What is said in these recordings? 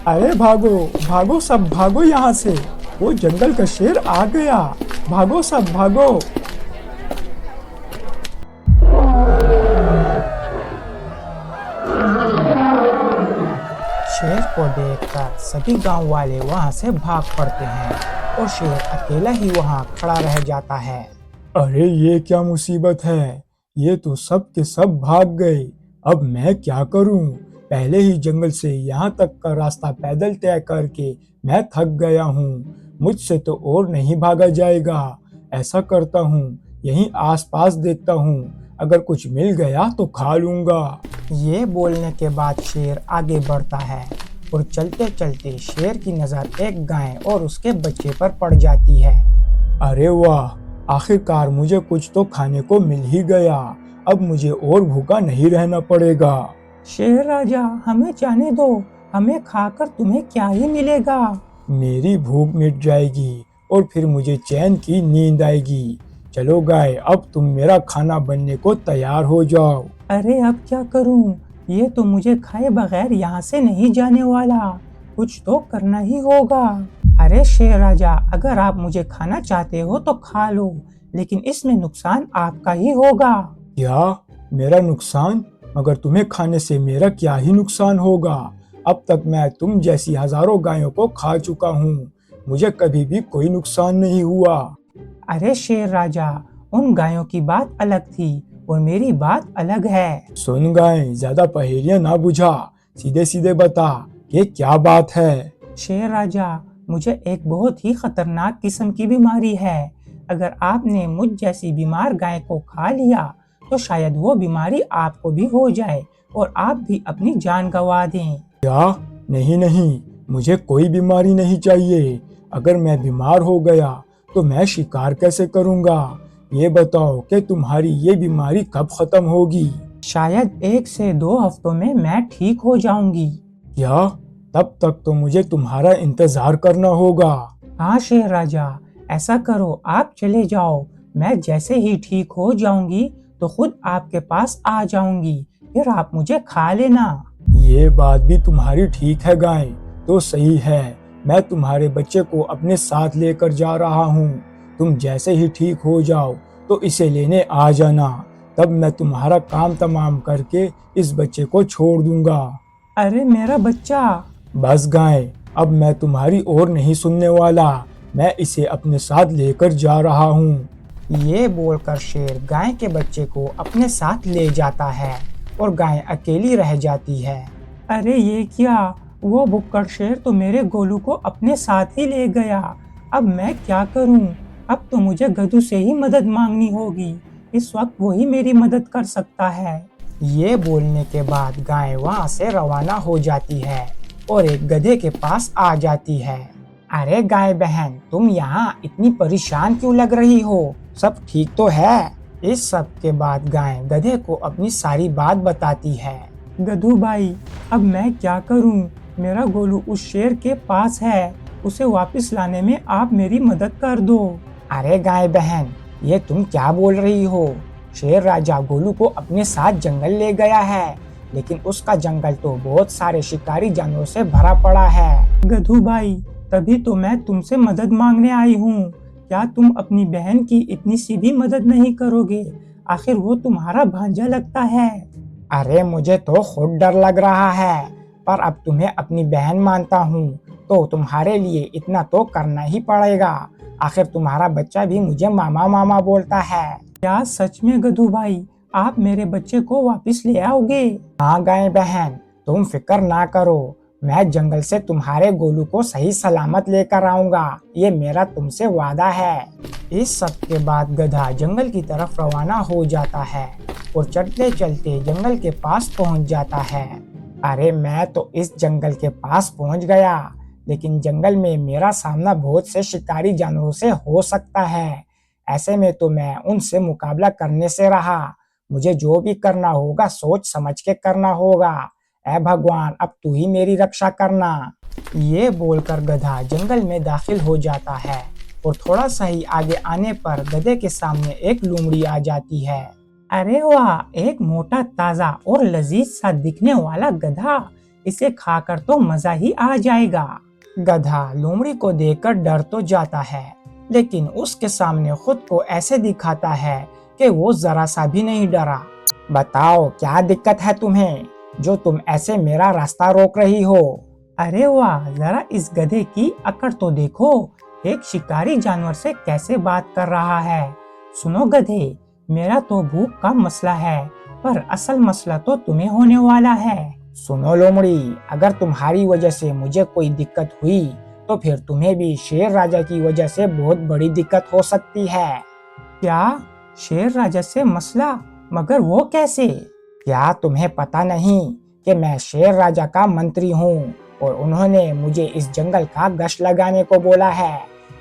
अरे भागो भागो सब भागो यहाँ से। वो जंगल का शेर आ गया। भागो सब भागो। शेर को देखकर सभी गांव वाले वहां से भाग पड़ते हैं और शेर अकेला ही वहां खड़ा रह जाता है। अरे ये क्या मुसीबत है। ये तो सब के सब भाग गए। अब मैं क्या करूं। पहले ही जंगल से यहाँ तक का रास्ता पैदल तय करके मैं थक गया हूँ। मुझसे तो और नहीं भागा जाएगा। ऐसा करता हूँ, यहीं आसपास देखता हूँ। अगर कुछ मिल गया तो खा लूंगा। ये बोलने के बाद शेर आगे बढ़ता है और चलते चलते शेर की नज़र एक गाय और उसके बच्चे पर पड़ जाती है। अरे वाह, आखिरकार मुझे कुछ तो खाने को मिल ही गया। अब मुझे और भूखा नहीं रहना पड़ेगा। शेर राजा, हमें जाने दो। हमें खाकर तुम्हें क्या ही मिलेगा। मेरी भूख मिट जाएगी और फिर मुझे चैन की नींद आएगी। चलो गाय, अब तुम मेरा खाना बनने को तैयार हो जाओ। अरे अब क्या करूं? ये तो मुझे खाए बगैर यहाँ से नहीं जाने वाला। कुछ तो करना ही होगा। अरे शेर राजा, अगर आप मुझे खाना चाहते हो तो खा लो, लेकिन इसमें नुकसान आपका ही होगा। क्या? मेरा नुकसान? मगर तुम्हें खाने से मेरा क्या ही नुकसान होगा। अब तक मैं तुम जैसी हजारों गायों को खा चुका हूँ। मुझे कभी भी कोई नुकसान नहीं हुआ। अरे शेर राजा, उन गायों की बात अलग थी और मेरी बात अलग है। सुन गाय, ज्यादा पहेलियां ना बुझा। सीधे सीधे बता कि क्या बात है। शेर राजा, मुझे एक बहुत ही खतरनाक किस्म की बीमारी है। अगर आपने मुझ जैसी बीमार गाय को खा लिया तो शायद वो बीमारी आपको भी हो जाए और आप भी अपनी जान गंवा दें। क्या? नहीं नहीं, मुझे कोई बीमारी नहीं चाहिए। अगर मैं बीमार हो गया तो मैं शिकार कैसे करूंगा। ये बताओ कि तुम्हारी ये बीमारी कब खत्म होगी। शायद 1 से 2 हफ्तों में मैं ठीक हो जाऊंगी। क्या? तब तक तो मुझे तुम्हारा इंतजार करना होगा। हाँ शेर राजा, ऐसा करो, आप चले जाओ। मैं जैसे ही ठीक हो जाऊंगी तो खुद आपके पास आ जाऊंगी, फिर आप मुझे खा लेना। ये बात भी तुम्हारी ठीक है गाय, तो सही है। मैं तुम्हारे बच्चे को अपने साथ लेकर जा रहा हूँ। तुम जैसे ही ठीक हो जाओ तो इसे लेने आ जाना। तब मैं तुम्हारा काम तमाम करके इस बच्चे को छोड़ दूंगा। अरे मेरा बच्चा। बस गाय, अब मैं तुम्हारी और नहीं सुनने वाला। मैं इसे अपने साथ लेकर जा रहा हूँ। ये बोलकर शेर गाय के बच्चे को अपने साथ ले जाता है और गाय अकेली रह जाती है। अरे ये क्या? वो भुक्कड़ शेर तो मेरे गोलू को अपने साथ ही ले गया। अब मैं क्या करूं? अब तो मुझे गधू से ही मदद मांगनी होगी। इस वक्त वही मेरी मदद कर सकता है। ये बोलने के बाद गाय वहां से रवाना हो जाती है और एक गधे के पास आ जाती है। अरे गाय बहन, तुम यहाँ इतनी परेशान क्यों लग रही हो? सब ठीक तो है? इस सब के बाद गाय गधे को अपनी सारी बात बताती है। गधू भाई, अब मैं क्या करूं? मेरा गोलू उस शेर के पास है। उसे वापस लाने में आप मेरी मदद कर दो। अरे गाय बहन, ये तुम क्या बोल रही हो? शेर राजा गोलू को अपने साथ जंगल ले गया है, लेकिन उसका जंगल तो बहुत सारे शिकारी जानवरों से भरा पड़ा है। गधू भाई, तभी तो मैं तुमसे मदद मांगने आई हूँ। क्या तुम अपनी बहन की इतनी सी भी मदद नहीं करोगे? आखिर वो तुम्हारा भांजा लगता है। अरे मुझे तो खुद डर लग रहा है, पर अब तुम्हें अपनी बहन मानता हूँ तो तुम्हारे लिए इतना तो करना ही पड़ेगा। आखिर तुम्हारा बच्चा भी मुझे मामा मामा बोलता है। क्या सच में गधू भाई, आप मेरे बच्चे को वापस ले आओगे? हाँ गाय बहन, तुम फिक्र ना करो। मैं जंगल से तुम्हारे गोलू को सही सलामत लेकर आऊंगा। ये मेरा तुमसे वादा है। इस सब के बाद गधा जंगल की तरफ रवाना हो जाता है और चलते चलते जंगल के पास पहुंच जाता है। अरे मैं तो इस जंगल के पास पहुंच गया, लेकिन जंगल में मेरा सामना बहुत से शिकारी जानवरों से हो सकता है। ऐसे में तो मैं उनसे मुकाबला करने से रहा। मुझे जो भी करना होगा सोच समझ के करना होगा। ऐ भगवान, अब तू ही मेरी रक्षा करना। ये बोलकर गधा जंगल में दाखिल हो जाता है और थोड़ा सा ही आगे आने पर गधे के सामने एक लोमड़ी आ जाती है। अरे वाह, एक मोटा ताजा और लजीज सा दिखने वाला गधा। इसे खाकर तो मजा ही आ जाएगा। गधा लोमड़ी को देखकर डर तो जाता है, लेकिन उसके सामने खुद को ऐसे दिखाता है कि वो जरा सा भी नहीं डरा। बताओ क्या दिक्कत है तुम्हें, जो तुम ऐसे मेरा रास्ता रोक रही हो? अरे वाह, जरा इस गधे की अकड़ तो देखो, एक शिकारी जानवर से कैसे बात कर रहा है। सुनो गधे, मेरा तो भूख का मसला है, पर असल मसला तो तुम्हें होने वाला है। सुनो लोमड़ी, अगर तुम्हारी वजह से मुझे कोई दिक्कत हुई तो फिर तुम्हें भी शेर राजा की वजह से बहुत बड़ी दिक्कत हो सकती है। क्या? शेर राजा से मसला? मगर वो कैसे? क्या तुम्हें पता नहीं कि मैं शेर राजा का मंत्री हूँ और उन्होंने मुझे इस जंगल का गश्त लगाने को बोला है।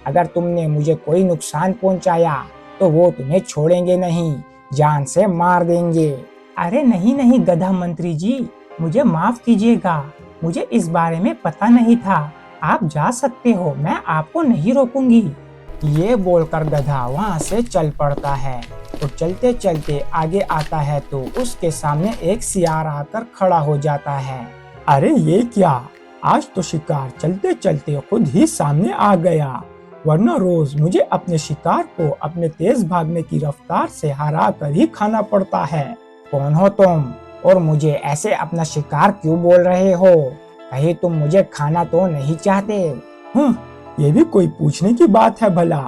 अगर तुमने मुझे कोई नुकसान पहुंचाया तो वो तुम्हें छोड़ेंगे नहीं, जान से मार देंगे। अरे नहीं नहीं गधा मंत्री जी, मुझे माफ कीजिएगा, मुझे इस बारे में पता नहीं था। आप जा सकते हो, मैं आपको नहीं रोकूंगी। ये बोलकर गधा वहाँ से चल पड़ता है और चलते चलते आगे आता है तो उसके सामने एक सियार आकर खड़ा हो जाता है। अरे ये क्या, आज तो शिकार चलते चलते खुद ही सामने आ गया, वरना रोज मुझे अपने शिकार को अपने तेज भागने की रफ्तार से हरा कर ही खाना पड़ता है। कौन हो तुम और मुझे ऐसे अपना शिकार क्यों बोल रहे हो? कहीं तुम मुझे खाना तो नहीं चाहते? ये भी कोई पूछने की बात है भला,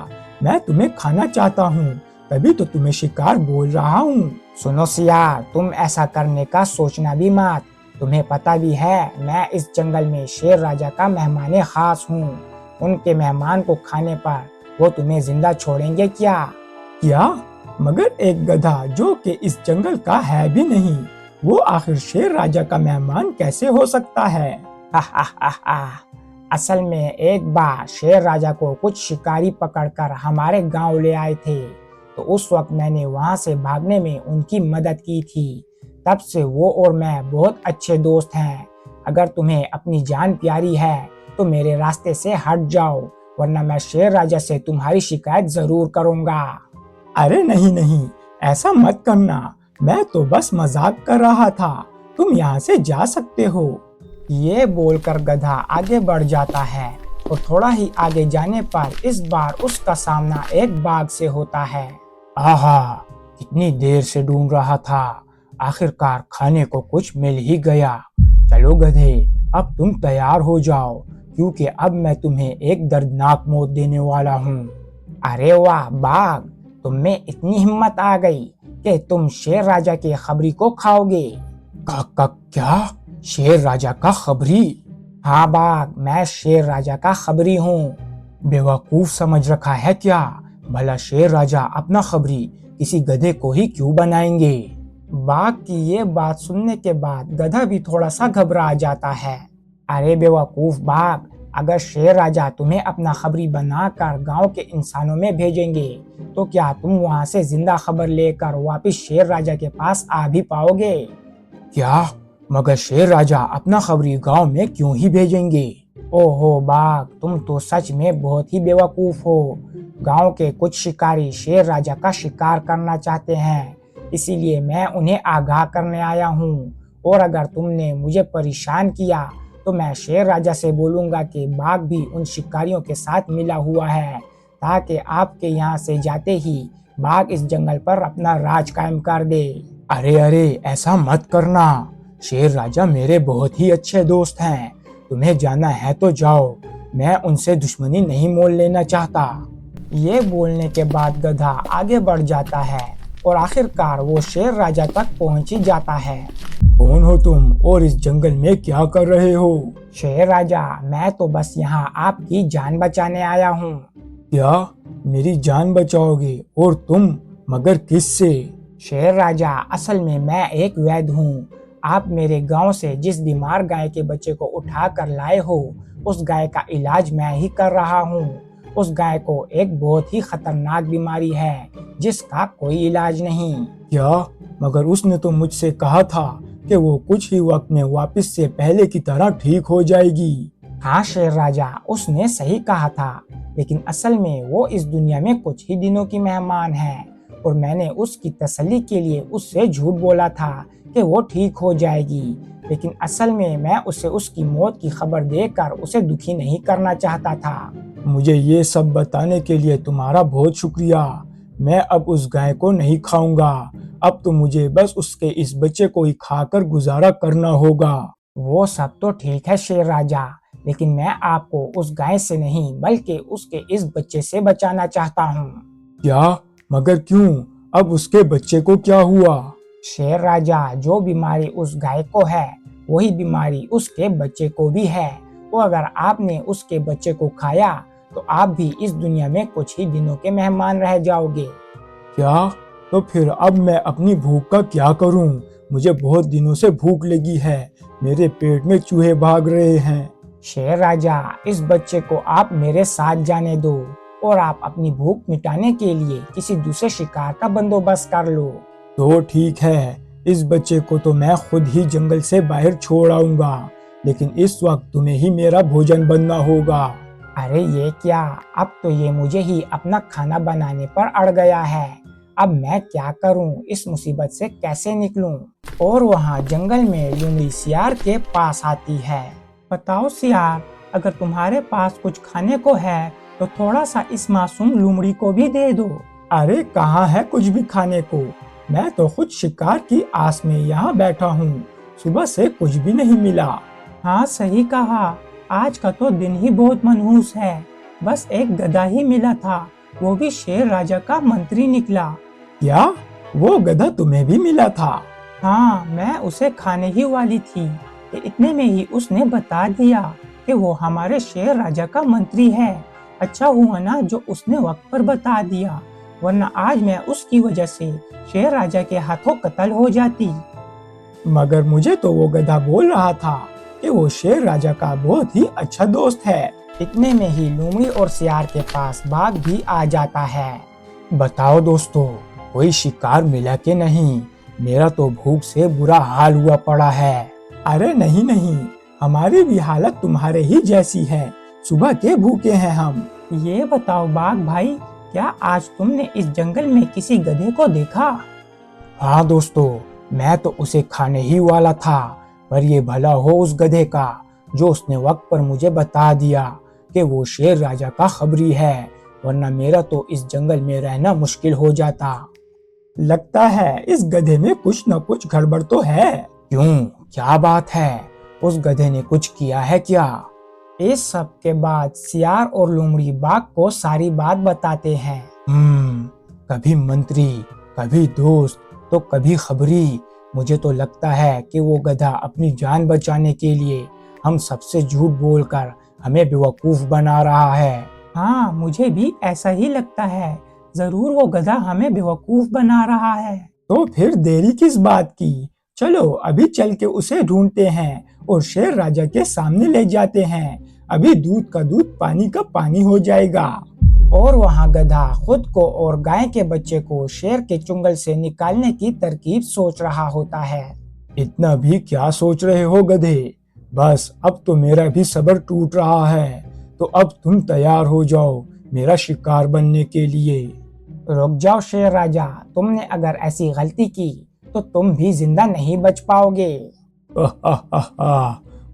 मैं तुम्हें खाना चाहता हूँ, तभी तो तुम्हें शिकार बोल रहा हूँ। सुनो सियार, तुम ऐसा करने का सोचना भी मत। तुम्हें पता भी है मैं इस जंगल में शेर राजा का मेहमान खास हूँ। उनके मेहमान को खाने पर वो तुम्हें जिंदा छोड़ेंगे क्या? क्या? मगर एक गधा जो कि इस जंगल का है भी नहीं, वो आखिर शेर राजा का मेहमान कैसे हो सकता है? हा हा हा हा। असल में एक बार शेर राजा को कुछ शिकारी पकड़कर हमारे गांव ले आए थे, तो उस वक्त मैंने वहां से भागने में उनकी मदद की थी। तब से वो और मैं बहुत अच्छे दोस्त हैं। अगर तुम्हें अपनी जान प्यारी है तो मेरे रास्ते से हट जाओ, वरना मैं शेर राजा से तुम्हारी शिकायत जरूर करूंगा। अरे नहीं नहीं, ऐसा मत करना, मैं तो बस मजाक कर रहा था, तुम यहाँ से जा सकते हो। ये बोलकर गधा आगे बढ़ जाता है और थोड़ा ही आगे जाने पर इस बार उसका सामना एक बाघ से होता है। आहा, कितनी देर से ढूंढ रहा था, आखिरकार खाने को कुछ मिल ही गया। चलो गधे, अब तुम तैयार हो जाओ, क्योंकि अब मैं तुम्हें एक दर्दनाक मौत देने वाला हूँ। अरे वाह बाघ, तुम में इतनी हिम्मत आ गई कि तुम शेर राजा के खबरी को खाओगे। क्या? शेर राजा का खबरी? हाँ बाघ, मैं शेर राजा का खबरी हूँ। बेवकूफ समझ रखा है क्या? भला शेर राजा अपना खबरी किसी गधे को ही क्यों बनाएंगे? बाघ की ये बात सुनने के बाद गधा भी थोड़ा सा घबरा जाता है। अरे बेवकूफ बाघ, अगर शेर राजा तुम्हें अपना खबरी बनाकर गांव के इंसानों में भेजेंगे तो क्या तुम वहां से जिंदा खबर लेकर वापस शेर राजा के पास आ भी पाओगे? क्या? मगर शेर राजा अपना खबरी गांव में क्यों ही भेजेंगे? ओहो बाघ, तुम तो सच में बहुत ही बेवकूफ हो। गांव के कुछ शिकारी शेर राजा का शिकार करना चाहते हैं, इसीलिए मैं उन्हें आगाह करने आया हूँ। और अगर तुमने मुझे परेशान किया तो मैं शेर राजा से बोलूंगा कि बाघ भी उन शिकारियों के साथ मिला हुआ है, ताकि आपके यहाँ से जाते ही बाघ इस जंगल पर अपना राज कायम कर दे। अरे अरे, ऐसा मत करना, शेर राजा मेरे बहुत ही अच्छे दोस्त हैं, तुम्हें जाना है तो जाओ, मैं उनसे दुश्मनी नहीं मोल लेना चाहता। ये बोलने के बाद गधा आगे बढ़ जाता है और आखिरकार वो शेर राजा तक पहुंच ही जाता है। कौन हो तुम और इस जंगल में क्या कर रहे हो? शेर राजा, मैं तो बस यहाँ आपकी जान बचाने आया हूँ। क्या? मेरी जान बचाओगे? और तुम? मगर किससे? शेर राजा, असल में मैं एक वैद्य हूँ। आप मेरे गांव से जिस बीमार गाय के बच्चे को उठा कर लाए हो, उस गाय का इलाज मैं ही कर रहा हूँ। उस गाय को एक बहुत ही खतरनाक बीमारी है जिसका कोई इलाज नहीं। क्या? मगर उसने तो मुझसे कहा था कि वो कुछ ही वक्त में वापस से पहले की तरह ठीक हो जाएगी। हाँ शेर राजा, उसने सही कहा था, लेकिन असल में वो इस दुनिया में कुछ ही दिनों की मेहमान है और मैंने उसकी तसल्ली के लिए उससे झूठ बोला था कि वो ठीक हो जाएगी, लेकिन असल में मैं उसे उसकी मौत की खबर देकर उसे दुखी नहीं करना चाहता था। मुझे ये सब बताने के लिए तुम्हारा बहुत शुक्रिया। मैं अब उस गाय को नहीं खाऊंगा। अब तो मुझे बस उसके इस बच्चे को ही खाकर गुजारा करना होगा। वो सब तो ठीक है शेर राजा, लेकिन मैं आपको उस गाय से नहीं बल्कि उसके इस बच्चे से बचाना चाहता हूँ। क्या? मगर क्यों? अब उसके बच्चे को क्या हुआ? शेर राजा, जो बीमारी उस गाय को है वही बीमारी उसके बच्चे को भी है। तो अगर आपने उसके बच्चे को खाया तो आप भी इस दुनिया में कुछ ही दिनों के मेहमान रह जाओगे। क्या? तो फिर अब मैं अपनी भूख का क्या करूं? मुझे बहुत दिनों से भूख लगी है। मेरे पेट में चूहे भाग रहे हैं। शेर राजा, इस बच्चे को आप मेरे साथ जाने दो और आप अपनी भूख मिटाने के लिए किसी दूसरे शिकार का बंदोबस्त कर लो। तो ठीक है, इस बच्चे को तो मैं खुद ही जंगल से बाहर छोड़ आऊंगा, लेकिन इस वक्त तुम्हें ही मेरा भोजन बनना होगा। अरे ये क्या, अब तो ये मुझे ही अपना खाना बनाने पर अड़ गया है। अब मैं क्या करूं, इस मुसीबत से कैसे निकलूं? और वहाँ जंगल में लोमड़ी सियार के पास आती है। बताओ सियार, अगर तुम्हारे पास कुछ खाने को है तो थोड़ा सा इस मासूम लोमड़ी को भी दे दो। अरे कहाँ है कुछ भी खाने को? मैं तो खुद शिकार की आस में यहाँ बैठा हूँ। सुबह से कुछ भी नहीं मिला। हाँ सही कहा, आज का तो दिन ही बहुत मनहूस है। बस एक गधा ही मिला था, वो भी शेर राजा का मंत्री निकला। क्या? वो गधा तुम्हें भी मिला था? हाँ, मैं उसे खाने ही वाली थी कि इतने में ही उसने बता दिया कि वो हमारे शेर राजा का मंत्री है। अच्छा हुआ ना जो उसने वक्त पर बता दिया, वरना आज मैं उसकी वजह से शेर राजा के हाथों कत्ल हो जाती। मगर मुझे तो वो गधा बोल रहा था कि वो शेर राजा का बहुत ही अच्छा दोस्त है। इतने में ही लोमड़ी और सियार के पास बाघ भी आ जाता है। बताओ दोस्तों, कोई शिकार मिला कि नहीं? मेरा तो भूख से बुरा हाल हुआ पड़ा है। अरे नहीं नहीं, हमारी भी हालत तुम्हारे ही जैसी है। सुबह के भूखे हैं हम। ये बताओ बाघ भाई, क्या आज तुमने इस जंगल में किसी गधे को देखा? हाँ दोस्तों, मैं तो उसे खाने ही वाला था, पर ये भला हो उस गधे का जो उसने वक्त पर मुझे बता दिया कि वो शेर राजा का खबरी है, वरना मेरा तो इस जंगल में रहना मुश्किल हो जाता। लगता है इस गधे में कुछ न कुछ गड़बड़ तो है। क्यों, क्या बात है? उस गधे ने कुछ किया है क्या? इस सब के बाद सियार और लोमड़ी बाघ को सारी बात बताते हैं। कभी मंत्री, कभी दोस्त, तो कभी खबरी। मुझे तो लगता है कि वो गधा अपनी जान बचाने के लिए हम सबसे झूठ बोलकर हमें बेवकूफ बना रहा है। हाँ, मुझे भी ऐसा ही लगता है। जरूर वो गधा हमें बेवकूफ बना रहा है। तो फिर देरी किस बात की? चलो अभी चल के उसे ढूंढते हैं और शेर राजा के सामने ले जाते हैं। अभी दूध का दूध, पानी का पानी हो जाएगा। और वहाँ गधा खुद को और गाय के बच्चे को शेर के चुंगल से निकालने की तरकीब सोच रहा होता है। इतना भी क्या सोच रहे हो गधे? बस अब तो मेरा भी सब्र टूट रहा है, तो अब तुम तैयार हो जाओ मेरा शिकार बनने के लिए। रुक जाओ शेर राजा, तुमने अगर ऐसी गलती की तो तुम भी जिंदा नहीं बच पाओगे।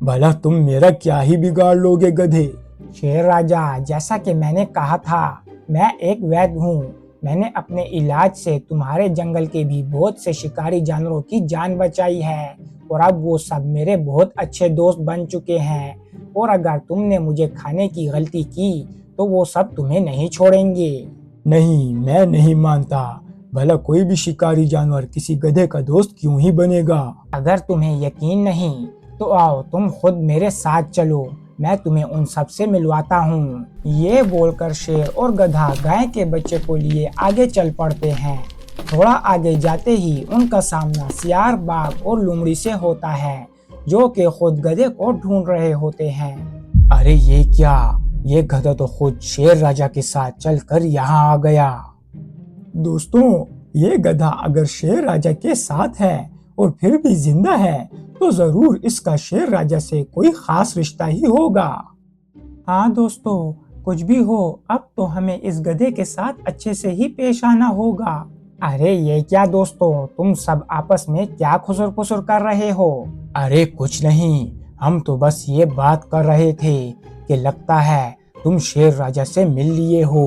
भला तुम मेरा क्या ही बिगाड़ लोगे गधे? शेर राजा, जैसा कि मैंने कहा था, मैं एक वैद्य हूँ। मैंने अपने इलाज से तुम्हारे जंगल के भी बहुत से शिकारी जानवरों की जान बचाई है और अब वो सब मेरे बहुत अच्छे दोस्त बन चुके हैं। और अगर तुमने मुझे खाने की गलती की तो वो सब तुम्हें नहीं छोड़ेंगे। नहीं, मैं नहीं मानता। भला कोई भी शिकारी जानवर किसी गधे का दोस्त क्यों ही बनेगा? अगर तुम्हें यकीन नहीं तो आओ तुम खुद मेरे साथ चलो, मैं तुम्हें उन सब से मिलवाता हूँ। ये बोलकर शेर और गधा गाय के बच्चे को लिए आगे चल पड़ते हैं। थोड़ा आगे जाते ही उनका सामना सियार, बाघ और लोमड़ी से होता है, जो कि खुद गधे को ढूंढ रहे होते हैं। अरे ये क्या, ये गधा तो खुद शेर राजा के साथ चलकर यहाँ आ गया। दोस्तों, ये गधा अगर शेर राजा के साथ है और फिर भी जिंदा है तो जरूर इसका शेर राजा से कोई खास रिश्ता ही होगा। हाँ दोस्तों, कुछ भी हो, अब तो हमें इस गधे के साथ अच्छे से ही पेश आना होगा। अरे ये क्या दोस्तों, तुम सब आपस में क्या खुसुर फुसुर कर रहे हो? अरे कुछ नहीं, हम तो बस ये बात कर रहे थे कि लगता है तुम शेर राजा से मिल लिए हो।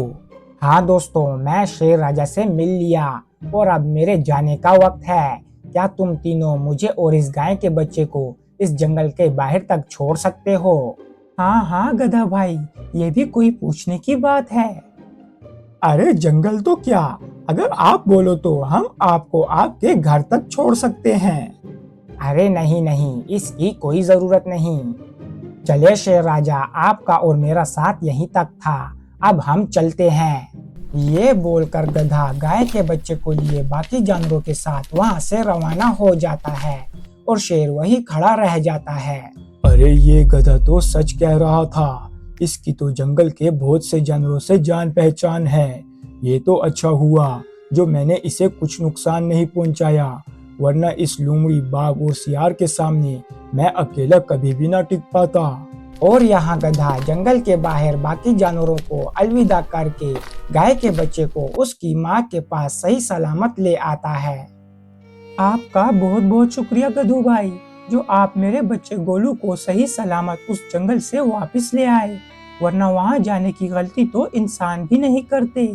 हाँ दोस्तों, मैं शेर राजा से मिल लिया और अब मेरे जाने का वक्त है। क्या तुम तीनों मुझे और इस गाय के बच्चे को इस जंगल के बाहर तक छोड़ सकते हो? हाँ हाँ गधा भाई, ये भी कोई पूछने की बात है। अरे जंगल तो क्या, अगर आप बोलो तो हम आपको आपके घर तक छोड़ सकते हैं। अरे नहीं नहीं, इसकी कोई जरूरत नहीं। चलिए शेर राजा, आपका और मेरा साथ यहीं तक था, अब हम चलते हैं। ये बोलकर गधा गाय के बच्चे को लिए बाकी जानवरों के साथ वहां से रवाना हो जाता है और शेर वहीं खड़ा रह जाता है। अरे ये गधा तो सच कह रहा था, इसकी तो जंगल के बहुत से जानवरों से जान पहचान है। ये तो अच्छा हुआ जो मैंने इसे कुछ नुकसान नहीं पहुंचाया, वरना इस लोमड़ी बाघ और सियार के सामने मैं अकेला कभी भी ना टिक पाता। और यहाँ गधा जंगल के बाहर बाकी जानवरों को अलविदा करके गाय के बच्चे को उसकी माँ के पास सही सलामत ले आता है। आपका बहुत बहुत शुक्रिया गधू भाई, जो आप मेरे बच्चे गोलू को सही सलामत उस जंगल से वापस ले आए, वरना वहां जाने की गलती तो इंसान भी नहीं करते।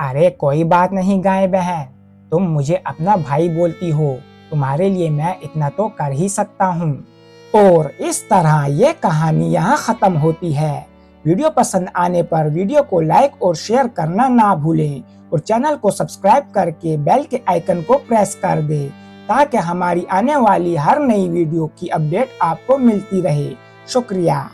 अरे कोई बात नहीं गाय बहन, तुम मुझे अपना भाई बोलती हो, तुम्हारे लिए मैं इतना तो कर ही सकता हूँ। और इस तरह ये कहानी यहाँ खत्म होती है। वीडियो पसंद आने पर वीडियो को लाइक और शेयर करना ना भूलें और चैनल को सब्सक्राइब करके बेल के आइकन को प्रेस कर दें ताकि हमारी आने वाली हर नई वीडियो की अपडेट आपको मिलती रहे। शुक्रिया।